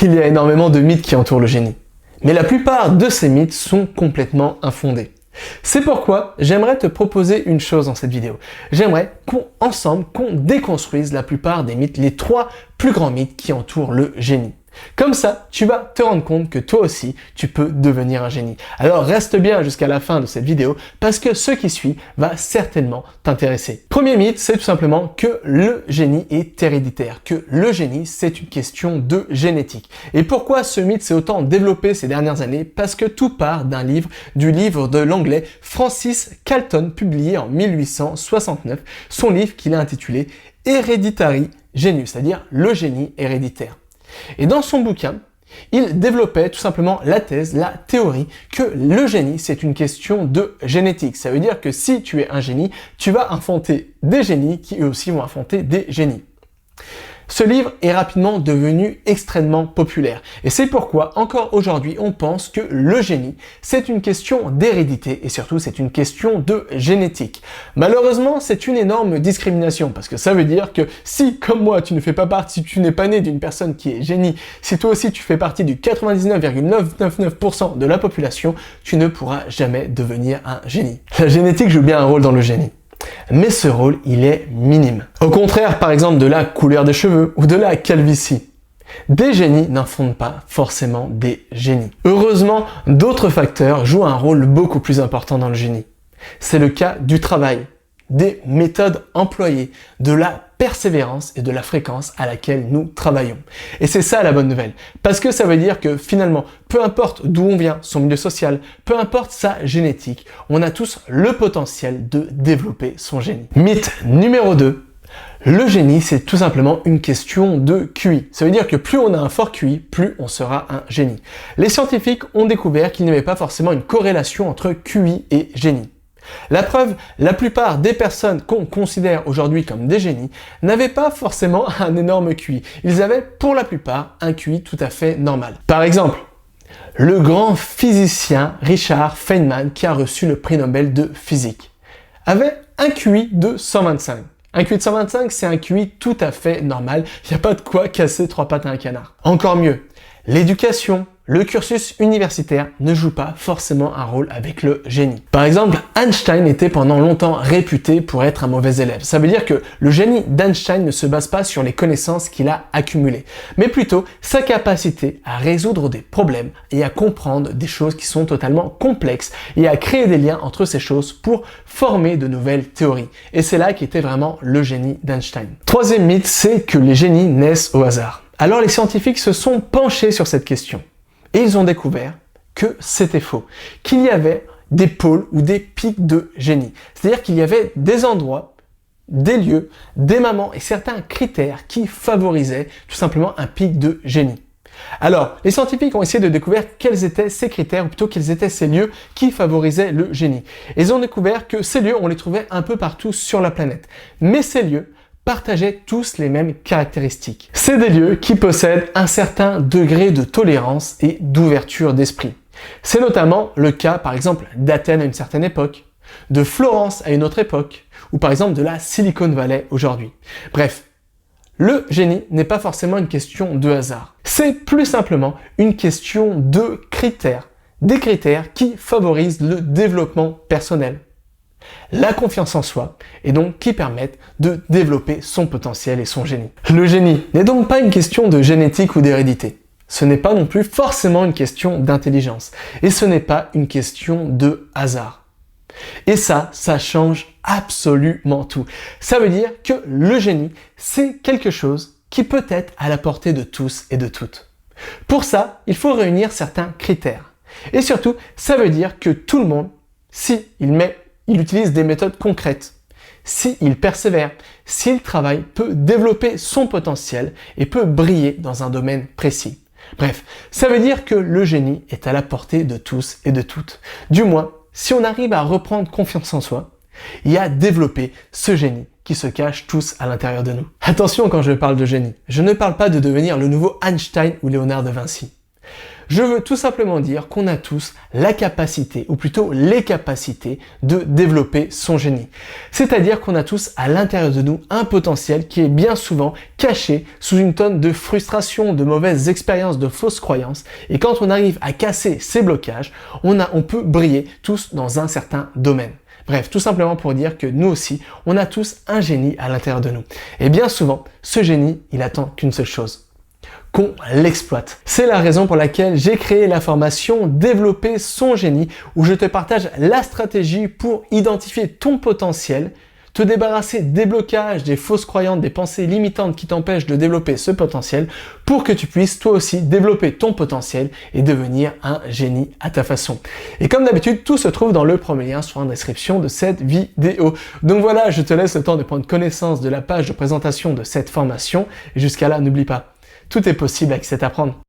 Il y a énormément de mythes qui entourent le génie. Mais la plupart de ces mythes sont complètement infondés. C'est pourquoi j'aimerais te proposer une chose dans cette vidéo. J'aimerais qu'on déconstruise la plupart des mythes, les 3 plus grands mythes qui entourent le génie. Comme ça, tu vas te rendre compte que toi aussi, tu peux devenir un génie. Alors reste bien jusqu'à la fin de cette vidéo parce que ce qui suit va certainement t'intéresser. Premier mythe, c'est tout simplement que le génie est héréditaire, que le génie, c'est une question de génétique. Et pourquoi ce mythe s'est autant développé ces dernières années? Parce que tout part du livre de l'anglais Francis Galton, publié en 1869, son livre qu'il a intitulé Hereditary Genius, c'est-à-dire le génie héréditaire. Et dans son bouquin, il développait tout simplement la thèse, la théorie que le génie, c'est une question de génétique. Ça veut dire que si tu es un génie, tu vas inventer des génies qui eux aussi vont inventer des génies. Ce livre est rapidement devenu extrêmement populaire et c'est pourquoi encore aujourd'hui on pense que le génie c'est une question d'hérédité et surtout c'est une question de génétique. Malheureusement c'est une énorme discrimination parce que ça veut dire que si comme moi tu ne fais pas partie, si tu n'es pas né d'une personne qui est génie, si toi aussi tu fais partie du 99,999% de la population, tu ne pourras jamais devenir un génie. La génétique joue bien un rôle dans le génie. Mais ce rôle, il est minime. Au contraire, par exemple, de la couleur des cheveux ou de la calvitie. Des génies n'en font pas forcément des génies. Heureusement, d'autres facteurs jouent un rôle beaucoup plus important dans le génie. C'est le cas du travail, des méthodes employées, de la persévérance et de la fréquence à laquelle nous travaillons. Et c'est ça la bonne nouvelle. Parce que ça veut dire que finalement, peu importe d'où on vient, son milieu social, peu importe sa génétique, on a tous le potentiel de développer son génie. Mythe numéro 2. Le génie, c'est tout simplement une question de QI. Ça veut dire que plus on a un fort QI, plus on sera un génie. Les scientifiques ont découvert qu'il n'y avait pas forcément une corrélation entre QI et génie. La preuve, la plupart des personnes qu'on considère aujourd'hui comme des génies n'avaient pas forcément un énorme QI. Ils avaient pour la plupart un QI tout à fait normal. Par exemple, le grand physicien Richard Feynman, qui a reçu le prix Nobel de physique, avait un QI de 125. Un QI de 125, c'est un QI tout à fait normal. Il n'y a pas de quoi casser 3 pattes à un canard. Encore mieux, l'éducation, le cursus universitaire ne joue pas forcément un rôle avec le génie. Par exemple, Einstein était pendant longtemps réputé pour être un mauvais élève. Ça veut dire que le génie d'Einstein ne se base pas sur les connaissances qu'il a accumulées, mais plutôt sa capacité à résoudre des problèmes et à comprendre des choses qui sont totalement complexes et à créer des liens entre ces choses pour former de nouvelles théories. Et c'est là qu'était vraiment le génie d'Einstein. Troisième mythe, c'est que les génies naissent au hasard. Alors les scientifiques se sont penchés sur cette question. Et ils ont découvert que c'était faux, qu'il y avait des pôles ou des pics de génie. C'est-à-dire qu'il y avait des endroits, des lieux, des moments et certains critères qui favorisaient tout simplement un pic de génie. Alors, les scientifiques ont essayé de découvrir quels étaient ces critères, ou plutôt quels étaient ces lieux qui favorisaient le génie. Et ils ont découvert que ces lieux, on les trouvait un peu partout sur la planète. Mais ces lieux partageaient tous les mêmes caractéristiques. C'est des lieux qui possèdent un certain degré de tolérance et d'ouverture d'esprit. C'est notamment le cas, par exemple, d'Athènes à une certaine époque, de Florence à une autre époque, ou par exemple de la Silicon Valley aujourd'hui. Bref, le génie n'est pas forcément une question de hasard. C'est plus simplement une question de critères. Des critères qui favorisent le développement personnel, la confiance en soi et donc qui permettent de développer son potentiel et son génie. Le génie n'est donc pas une question de génétique ou d'hérédité. Ce n'est pas non plus forcément une question d'intelligence et ce n'est pas une question de hasard. Et ça change absolument tout. Ça veut dire que le génie, c'est quelque chose qui peut être à la portée de tous et de toutes. Pour ça, il faut réunir certains critères. Et surtout, ça veut dire que tout le monde, il utilise des méthodes concrètes, s'il persévère, s'il travaille, peut développer son potentiel et peut briller dans un domaine précis. Bref, ça veut dire que le génie est à la portée de tous et de toutes. Du moins, si on arrive à reprendre confiance en soi et à développer ce génie qui se cache tous à l'intérieur de nous. Attention quand je parle de génie, je ne parle pas de devenir le nouveau Einstein ou Léonard de Vinci. Je veux tout simplement dire qu'on a tous la capacité, ou plutôt les capacités, de développer son génie. C'est-à-dire qu'on a tous à l'intérieur de nous un potentiel qui est bien souvent caché sous une tonne de frustration, de mauvaises expériences, de fausses croyances. Et quand on arrive à casser ces blocages, on peut briller tous dans un certain domaine. Bref, tout simplement pour dire que nous aussi, on a tous un génie à l'intérieur de nous. Et bien souvent, ce génie, il attend qu'une seule chose: qu'on l'exploite. C'est la raison pour laquelle j'ai créé la formation Développer son génie, où je te partage la stratégie pour identifier ton potentiel, te débarrasser des blocages, des fausses croyances, des pensées limitantes qui t'empêchent de développer ce potentiel, pour que tu puisses toi aussi développer ton potentiel et devenir un génie à ta façon. Et comme d'habitude, tout se trouve dans le premier lien sur la description de cette vidéo. Donc voilà, je te laisse le temps de prendre connaissance de la page de présentation de cette formation. Et jusqu'à là, n'oublie pas, tout est possible avec cet apprendre.